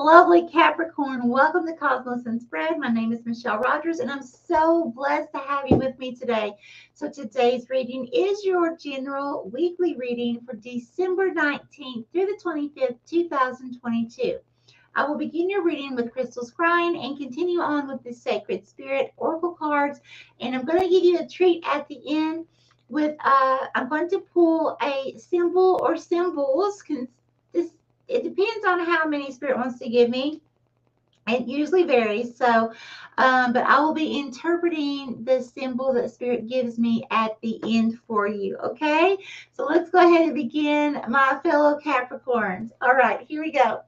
lovely Capricorn. Welcome to Cosmos and Spread. My name is Michelle Rogers, and I'm so blessed to have you with me today. So today's reading is your general weekly reading for December 19th through the 25th, 2022. I will begin your reading with crystal scrying and continue on with the Sacred Spirit Oracle cards. And I'm going to give you a treat at the end with, I'm going to pull a symbol or symbols. It depends on how many Spirit wants to give me. It usually varies. So, but I will be interpreting the symbol that Spirit gives me at the end for you. Okay. So let's go ahead and begin, my fellow Capricorns. All right, here we go.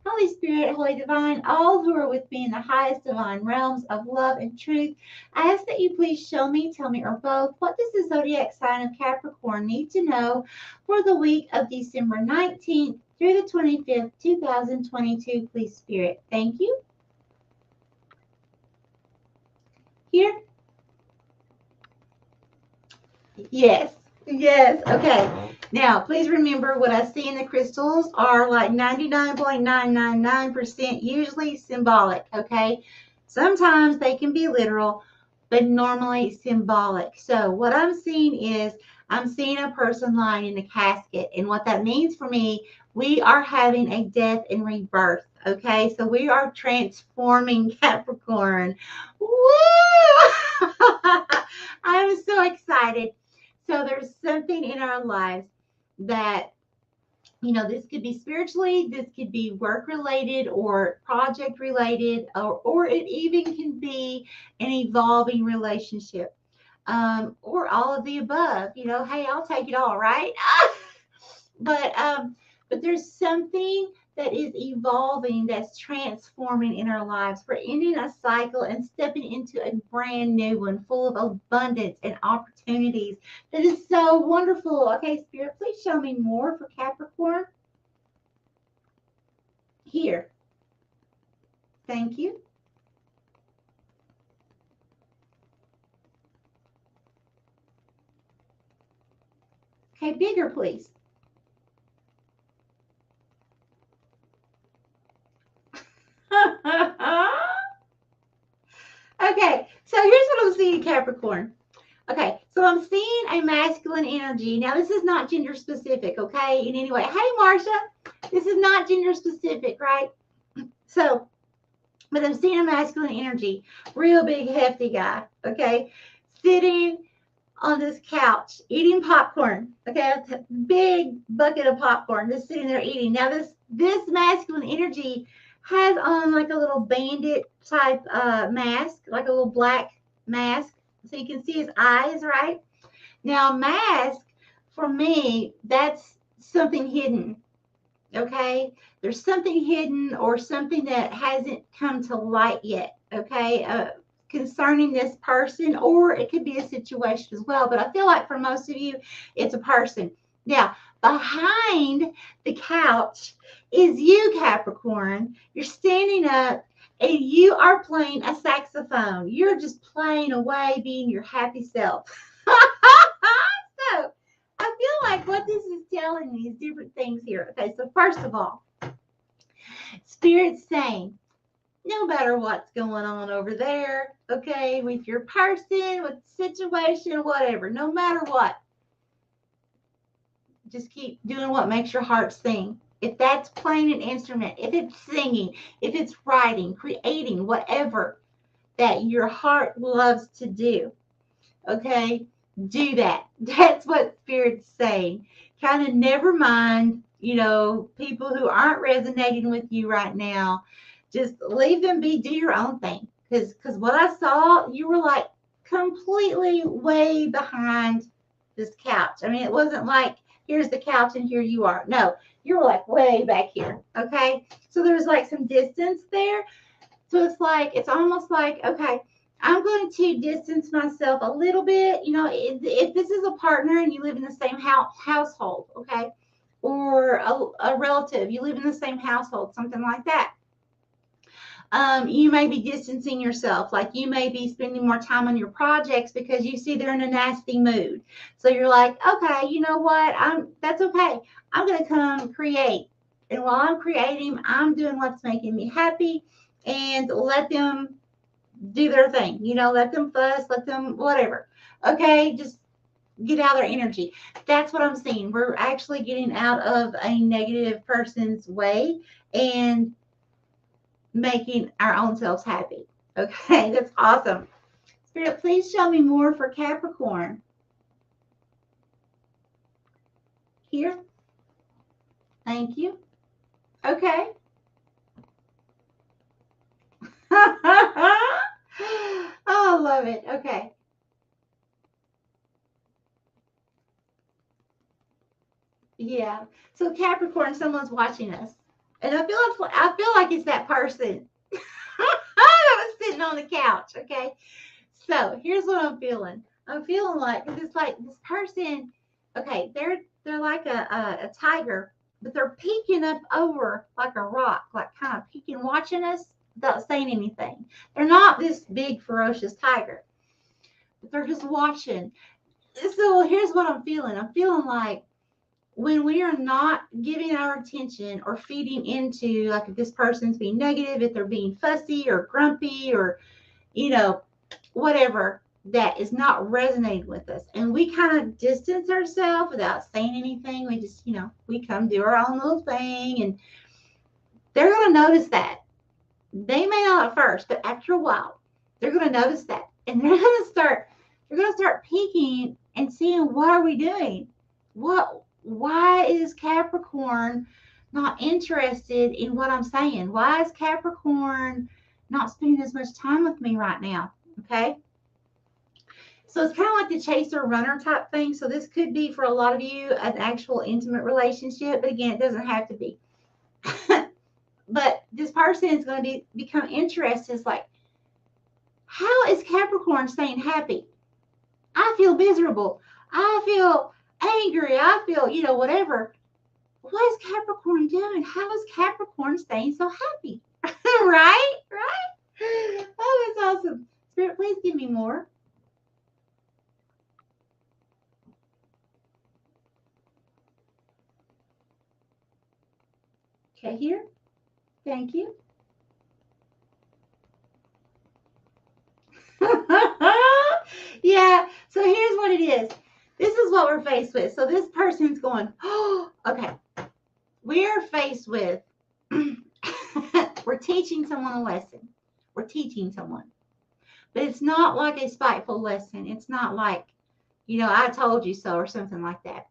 Holy Spirit, Holy Divine, all who are with me in the highest divine realms of love and truth, I ask that you please show me, tell me, or both, what does the zodiac sign of Capricorn need to know for the week of December 19th through the 25th, 2022, please, Spirit. Thank you. Here? Yes. Yes. Okay. Now, please remember what I see in the crystals are like 99.999% usually symbolic, okay? Sometimes they can be literal, but normally symbolic. So what I'm seeing is I'm seeing a person lying in a casket. And what that means for me, we are having a death and rebirth, okay? So we are transforming, Capricorn. Woo! I'm so excited. So there's something in our lives that, you know, this could be spiritually, this could be work related or project related, or it even can be an evolving relationship, or all of the above. You know, hey, I'll take it all, right? But there's something that is evolving, that's transforming in our lives. We're ending a cycle and stepping into a brand new one full of abundance and opportunities. That is so wonderful. Okay, Spirit, please show me more for Capricorn. Here. Thank you. Okay, bigger, please. Okay, so here's what I'm seeing, Capricorn. Okay, so I'm seeing a masculine energy. Now, this is not gender specific, okay, in any way. Hey, Marsha, this is not gender specific, right? So, but I'm seeing a masculine energy, real big, hefty guy, okay, sitting on this couch eating popcorn, okay, a big bucket of popcorn, just sitting there eating. Now, this masculine energy has on like a little bandit type mask, like a little black mask, so you can see his eyes, right? Now, mask, for me, that's something hidden, okay? There's something hidden or something that hasn't come to light yet, okay, concerning this person, or it could be a situation as well. But I feel like for most of you, it's a person. Now, behind the couch is you, Capricorn. You're standing up and you are playing a saxophone. You're just playing away, being your happy self. So I feel like what this is telling me is different things here. Okay, so first of all, Spirit's saying, no matter what's going on over there, okay, with your person, with the situation, whatever, no matter what, just keep doing what makes your heart sing. If that's playing an instrument, if it's singing, if it's writing, creating, whatever that your heart loves to do, okay, do that. That's what Spirit's saying. Kind of never mind, you know, people who aren't resonating with you right now. Just leave them be. Do your own thing. Because what I saw, you were like completely way behind this couch. I mean, it wasn't like, here's the couch and here you are. No, you were like way back here. Okay. So there's like some distance there. So it's like, it's almost like, okay, I'm going to distance myself a little bit. You know, if this is a partner and you live in the same household, okay, or a relative, you live in the same household, something like that. You may be distancing yourself, like you may be spending more time on your projects because you see they're in a nasty mood. So you're like, okay, you know what? That's okay. I'm going to come create And while I'm creating, I'm doing what's making me happy, and let them do their thing. You know, let them fuss, let them whatever. Okay, just get out of their energy. That's what I'm seeing. We're actually getting out of a negative person's way and making our own selves happy. Okay, that's awesome. Spirit, please show me more for Capricorn. Here. Thank you. Okay. Oh, I love it. Okay. Yeah. So Capricorn, someone's watching us. And I feel like it's that person that was sitting on the couch. Okay. So here's what I'm feeling. I'm feeling like, because it's like this person, okay, they're like a tiger, but they're peeking up over like a rock, like kind of peeking, watching us without saying anything. They're not this big, ferocious tiger, but they're just watching. So here's what I'm feeling. I'm feeling like when we are not giving our attention or feeding into, like if this person's being negative, if they're being fussy or grumpy or, you know, whatever, that is not resonating with us, and we kind of distance ourselves without saying anything. We just, you know, we come do our own little thing, and they're going to notice that. They may not at first, but after a while, they're going to notice that, and they're going to start peeking and seeing, what are we doing? Why is Capricorn not interested in what I'm saying? Why is Capricorn not spending as much time with me right now? Okay. So it's kind of like the chaser runner type thing. So this could be for a lot of you an actual intimate relationship, but again, it doesn't have to be. But this person is going to become interested. It's like, how is Capricorn staying happy? I feel miserable. I feel angry. I feel, you know, whatever. What is Capricorn doing? How is Capricorn staying so happy? Right? Right? Oh, that's awesome. Spirit, please give me more. Okay, here. Thank you. Yeah, so here's what it is. This is what we're faced with. So this person's going, oh, okay. We're faced with, we're teaching someone a lesson. We're teaching someone. But it's not like a spiteful lesson. It's not like, you know, I told you so or something like that.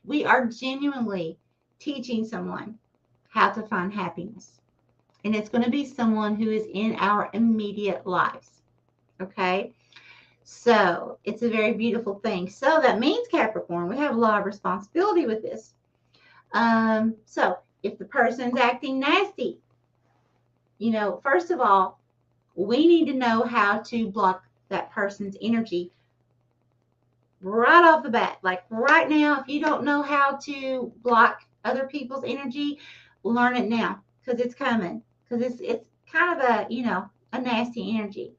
We are genuinely teaching someone how to find happiness. And it's going to be someone who is in our immediate lives. Okay? So it's a very beautiful thing. So that means, Capricorn, we have a lot of responsibility with this. So if the person's acting nasty, you know, first of all, we need to know how to block that person's energy right off the bat. Like right now, if you don't know how to block other people's energy, learn it now, because it's coming. Because it's kind of a, you know, a nasty energy.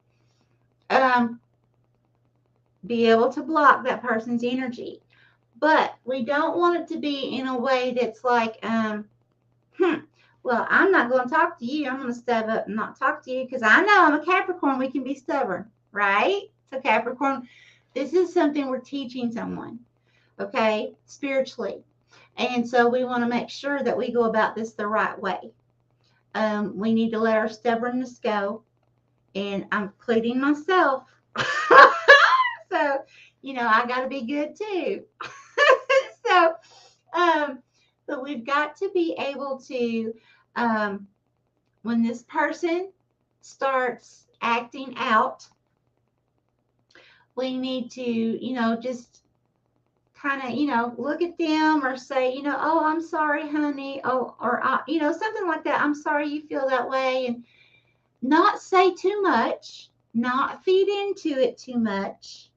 Be able to block that person's energy. But we don't want it to be in a way that's like, well, I'm not going to talk to you. I'm going to step up and not talk to you because I know I'm a Capricorn. We can be stubborn, right? So Capricorn, this is something we're teaching someone, okay, spiritually. And so we want to make sure that we go about this the right way. We need to let our stubbornness go. And I'm including myself. So, you know, I got to be good too. So, but we've got to be able to, when this person starts acting out, we need to, you know, just kind of, you know, look at them or say, you know, oh, I'm sorry, honey. Oh, or, you know, something like that. I'm sorry you feel that way. And not say too much, not feed into it too much.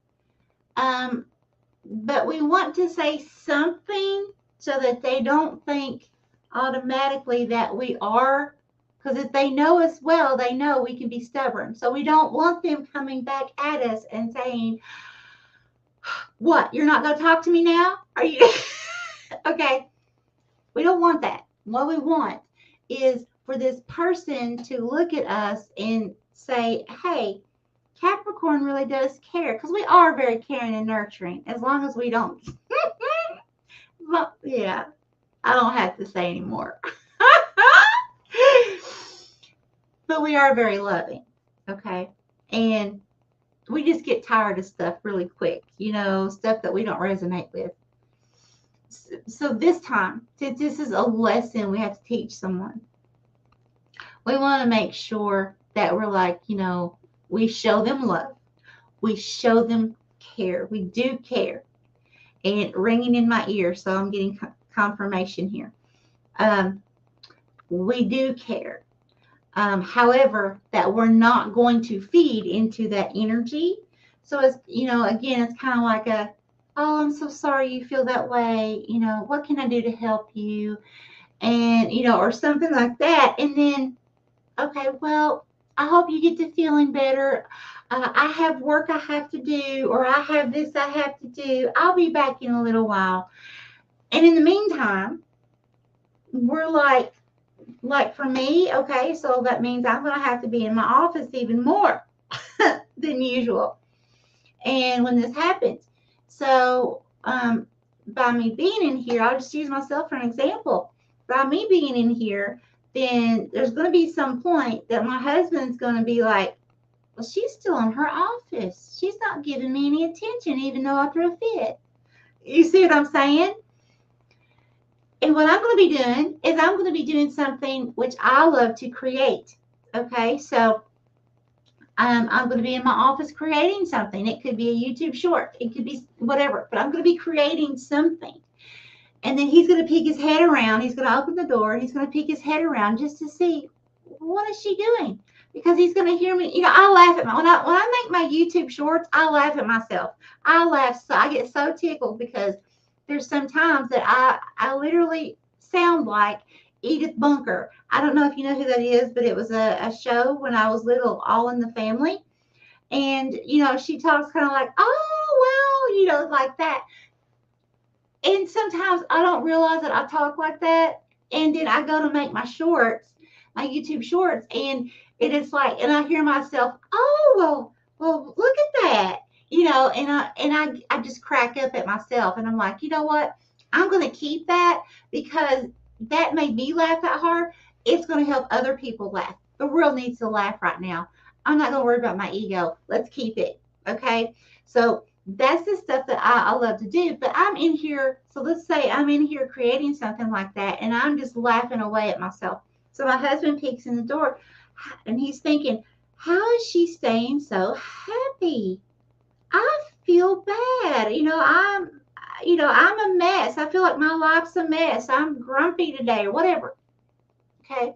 But we want to say something so that they don't think automatically that we are, because if they know us well, they know we can be stubborn. So we don't want them coming back at us and saying, what, you're not going to talk to me now? Are you? Okay. We don't want that. What we want is for this person to look at us and say, hey, Capricorn really does care, because we are very caring and nurturing, as long as we don't. Well, yeah, I don't have to say anymore. But we are very loving, okay? And we just get tired of stuff really quick, stuff that we don't resonate with. So this time, since this is a lesson we have to teach someone, we want to make sure that we're like, we show them love. We show them care. We do care. And ringing in my ear, so I'm getting confirmation here. We do care. However, that we're not going to feed into that energy. So it's, again, it's kind of like oh, I'm so sorry you feel that way. What can I do to help you? And, or something like that. And then, okay, well, I hope you get to feeling better. I have work I have to do, or I have this I have to do. I'll be back in a little while. And in the meantime, we're like for me, okay, so that means I'm going to have to be in my office even more than usual. And when this happens, so by me being in here, I'll just use myself for an example. By me being in here, then there's going to be some point that my husband's going to be like, well, she's still in her office. She's not giving me any attention, even though I threw a fit. You see what I'm saying? And what I'm going to be doing is I'm going to be doing something which I love to create. Okay, so I'm going to be in my office creating something. It could be a YouTube short. It could be whatever. But I'm going to be creating something. And then he's going to peek his head around. He's going to open the door, and he's going to peek his head around just to see, what is she doing? Because he's going to hear me. I laugh at when I make my YouTube shorts, I laugh at myself. I laugh. So I get so tickled because there's some times that I literally sound like Edith Bunker. I don't know if you know who that is, but it was a show when I was little, All in the Family. And, she talks kind of like, oh, well, like that. And sometimes I don't realize that I talk like that. And then I go to make my shorts, my YouTube shorts, and it is like, and I hear myself, oh, well, look at that. And I just crack up at myself, and I'm like, you know what? I'm going to keep that because that made me laugh that hard. It's going to help other people laugh. The world needs to laugh right now. I'm not going to worry about my ego. Let's keep it. Okay. So that's the stuff that I love to do. But I'm in here. So let's say I'm in here creating something like that, and I'm just laughing away at myself. So my husband peeks in the door, and he's thinking, how is she staying so happy? I feel bad. I'm a mess. I feel like my life's a mess. I'm grumpy today or whatever. Okay.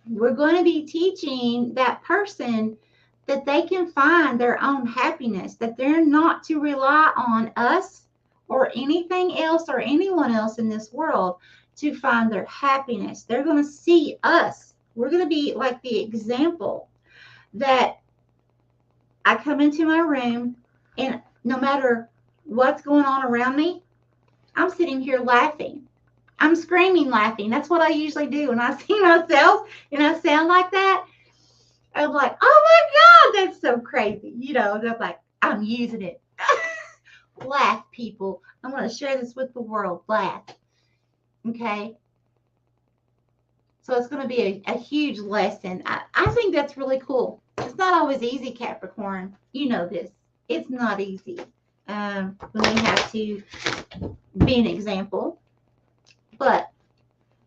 We're going to be teaching that person that they can find their own happiness, that they're not to rely on us or anything else or anyone else in this world to find their happiness. They're going to see us. We're going to be like the example that I come into my room, and no matter what's going on around me, I'm sitting here laughing. I'm screaming laughing. That's what I usually do when I see myself and I sound like that. I'm like, oh my God, that's so crazy. They're like, I'm using it. Laugh, people. I'm going to share this with the world. Laugh. Okay? So it's going to be a huge lesson. I think that's really cool. It's not always easy, Capricorn. You know this. It's not easy when we have to be an example. But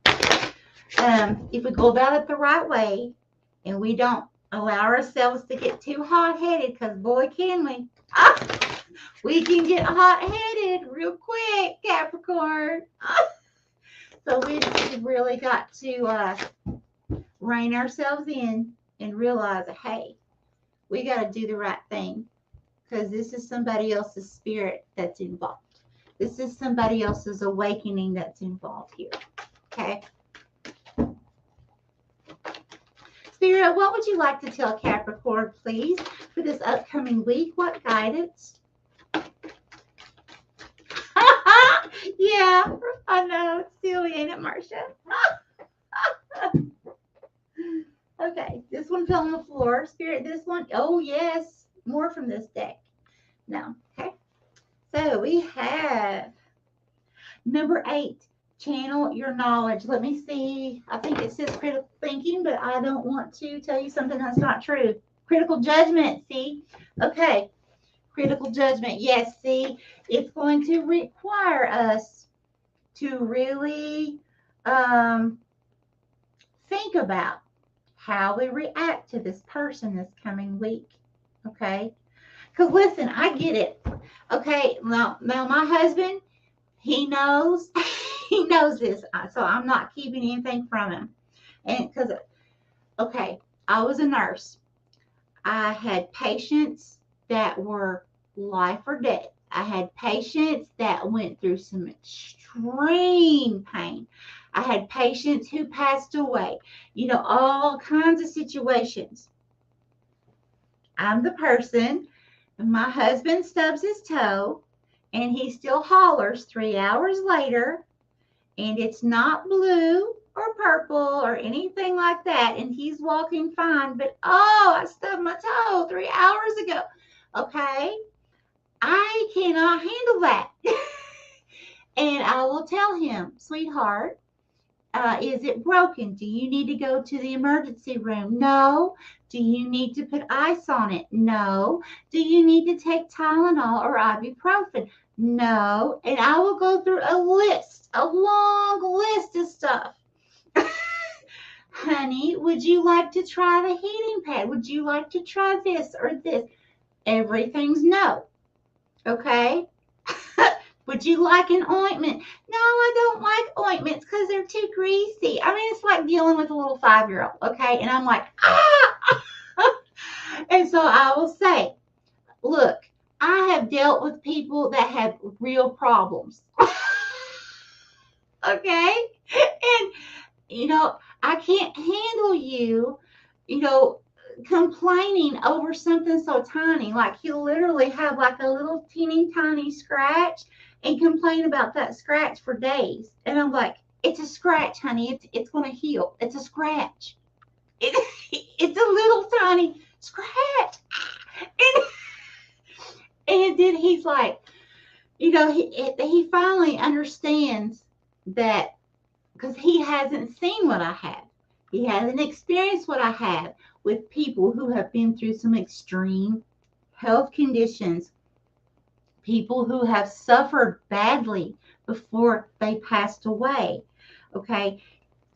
if we go about it the right way and we don't allow ourselves to get too hot-headed, because boy, can we. We can get hot-headed real quick, Capricorn. So we've really got to rein ourselves in and realize, hey, we got to do the right thing, because this is somebody else's spirit that's involved. This is somebody else's awakening that's involved here. Okay? Spirit, what would you like to tell Capricorn, please, for this upcoming week? What guidance? Yeah, I know. It's silly. gooey, ain't it, Marcia? Okay, this one fell on the floor. Spirit, this one. Oh, yes. More from this deck. No. Okay. So we have number 8. Channel your knowledge. Let me see. I think it says critical thinking, but I don't want to tell you something that's not true. Critical judgment. See? Okay. Critical judgment. Yes. See, it's going to require us to really think about how we react to this person this coming week. Okay? Because listen, I get it. Okay? Now my husband, he knows. He knows this, so I'm not keeping anything from him. And because, okay, I was a nurse. I had patients that were life or death. I had patients that went through some extreme pain. I had patients who passed away. You know, all kinds of situations. I'm the person, my husband stubs his toe, and he still hollers 3 hours later, and it's not blue or purple or anything like that, and he's walking fine, but oh, I stubbed my toe 3 hours ago. Okay, I cannot handle that. And I will tell him, sweetheart, is it broken? Do you need to go to the emergency room? No. Do you need to put ice on it? No. Do you need to take Tylenol or ibuprofen? No. And I will go through a list, a long list of stuff. Honey, would you like to try the heating pad? Would you like to try this or this? Everything's no. Okay? Would you like an ointment? No, I don't like ointments because they're too greasy. I mean, it's like dealing with a little 5-year-old, okay? And I'm like, ah! And so I will say, look, I have dealt with people that have real problems. Okay? And, you know, I can't handle you, you know, complaining over something so tiny. Like he'll literally have like a little teeny tiny scratch and complain about that scratch for days. And I'm like, it's a scratch, honey. It's going to heal. It's a scratch. It's a little tiny scratch. And then he's like, you know, he finally understands that because he hasn't seen what I have. He hasn't experienced what I have with people who have been through some extreme health conditions, people who have suffered badly before they passed away. Okay.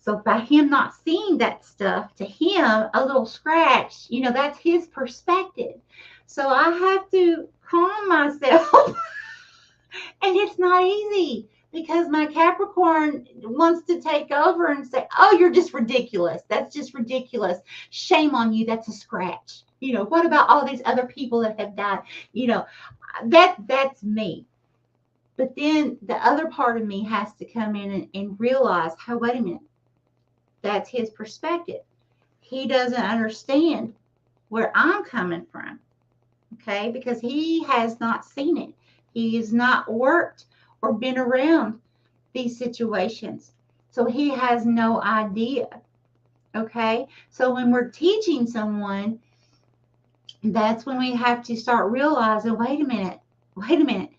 So by him not seeing that stuff, to him, a little scratch, you know, that's his perspective. So I have to calm myself. And it's not easy because my Capricorn wants to take over and say, oh, you're just ridiculous. That's just ridiculous. Shame on you. That's a scratch. You know, what about all these other people that have died? You know, that's me. But then the other part of me has to come in and realize, oh, wait a minute. That's his perspective. He doesn't understand where I'm coming from. Okay, because he has not seen it. He has not worked or been around these situations. So he has no idea. Okay, so when we're teaching someone, that's when we have to start realizing, wait a minute.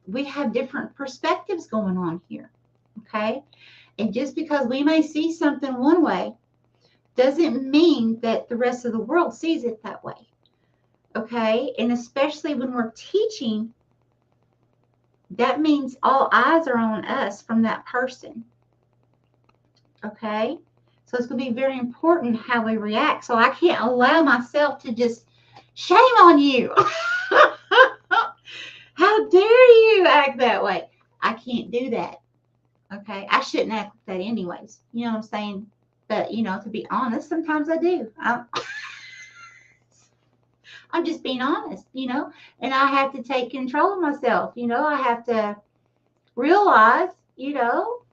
We have different perspectives going on here. Okay, and just because we may see something one way doesn't mean that the rest of the world sees it that way. Okay, and especially when we're teaching, that means all eyes are on us from that person. Okay, so it's going to be very important how we react. So I can't allow myself to just, shame on you. How dare you act that way? I can't do that. Okay, I shouldn't act like that anyways. You know what I'm saying? But, you know, to be honest, sometimes I do. I'm just being honest, you know, and I have to take control of myself. You know, I have to realize, you know,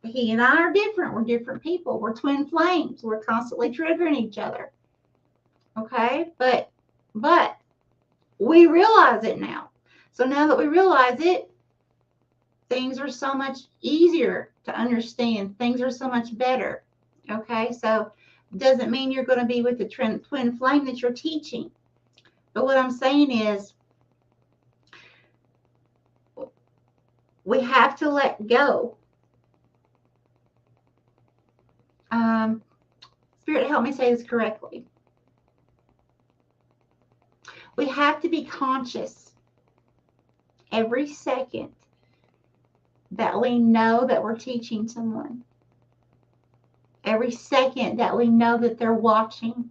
he and I are different. We're different people. We're twin flames. We're constantly triggering each other. Okay, but we realize it now. So now that we realize it, things are so much easier to understand. Things are so much better. Okay, so it doesn't mean you're going to be with the twin flame that you're teaching. But what I'm saying is, we have to let go. Spirit, help me say this correctly. We have to be conscious every second that we know that we're teaching someone. Every second that we know that they're watching,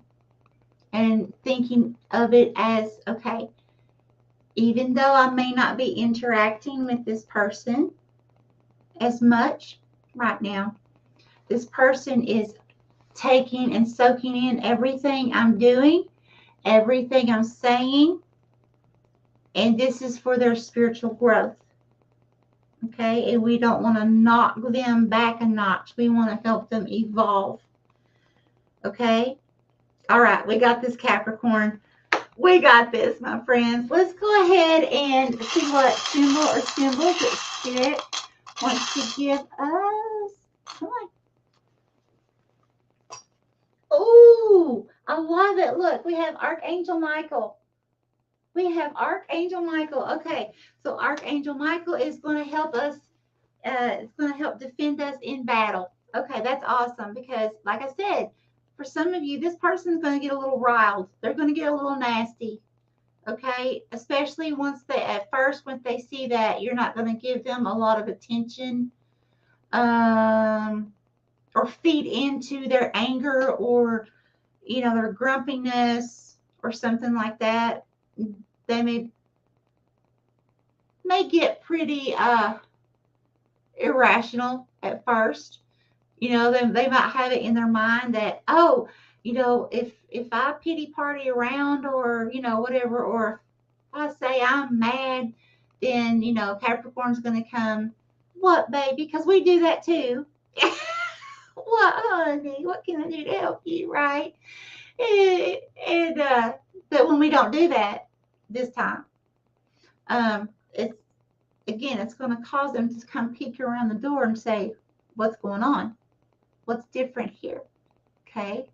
and thinking of it as, okay, even though I may not be interacting with this person as much right now, this person is taking and soaking in everything I'm doing, everything I'm saying, and this is for their spiritual growth. Okay, and we don't want to knock them back a notch. We want to help them evolve. Okay, all right, we got this, Capricorn. We got this, my friends. Let's go ahead and see what symbol or symbols that Spirit wants to give us. Come on. Oh, I love it. Look, we have Archangel Michael. We have Archangel Michael. Okay, so Archangel Michael is going to help us. It's going to help defend us in battle. Okay, that's awesome because, like I said, for some of you, this person's going to get a little riled. They're going to get a little nasty. Okay, especially once at first, when they see that you're not going to give them a lot of attention, or feed into their anger, or their grumpiness or something like that. They may get pretty irrational at first. They might have it in their mind that, oh, if I pity party around, or whatever, or if I say I'm mad, then Capricorn's going to come. What, baby? Because we do that too. What, honey? What can I do to help you, right? But when we don't do that this time, it's going to cause them to come peek around the door and say, what's going on? What's different here? Okay?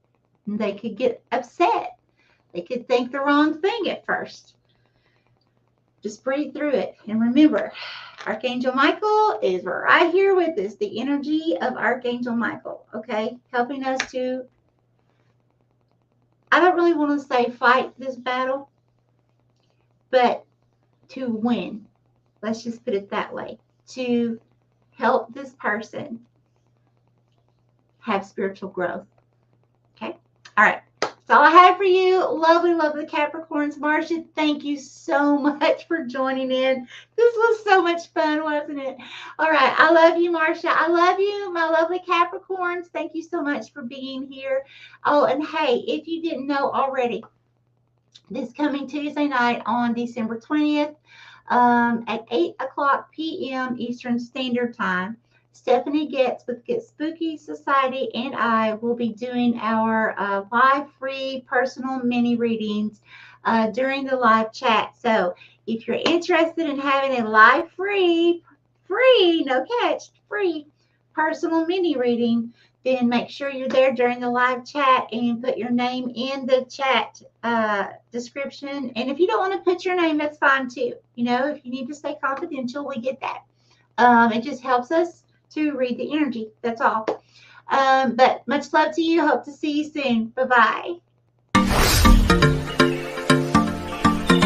And they could get upset. They could think the wrong thing at first. Just breathe through it. And remember, Archangel Michael is right here with us. The energy of Archangel Michael, okay? Helping us to, I don't really want to say fight this battle, but to win. Let's just put it that way. To help this person have spiritual growth. Okay? All right. That's all I have for you. Lovely, lovely Capricorns. Marcia, thank you so much for joining in. This was so much fun, wasn't it? All right. I love you, Marcia. I love you, my lovely Capricorns. Thank you so much for being here. Oh, and hey, if you didn't know already, this coming Tuesday night on December 20th at 8:00 p.m. Eastern Standard Time, Stephanie Getz with Get Spooky Society and I will be doing our live free personal mini readings during the live chat. So if you're interested in having a live free, no catch, free personal mini reading, then make sure you're there during the live chat and put your name in the chat description. And if you don't want to put your name, that's fine too. If you need to stay confidential, we get that. It just helps us to read the energy. That's all. But much love to you. Hope to see you soon. Bye-bye.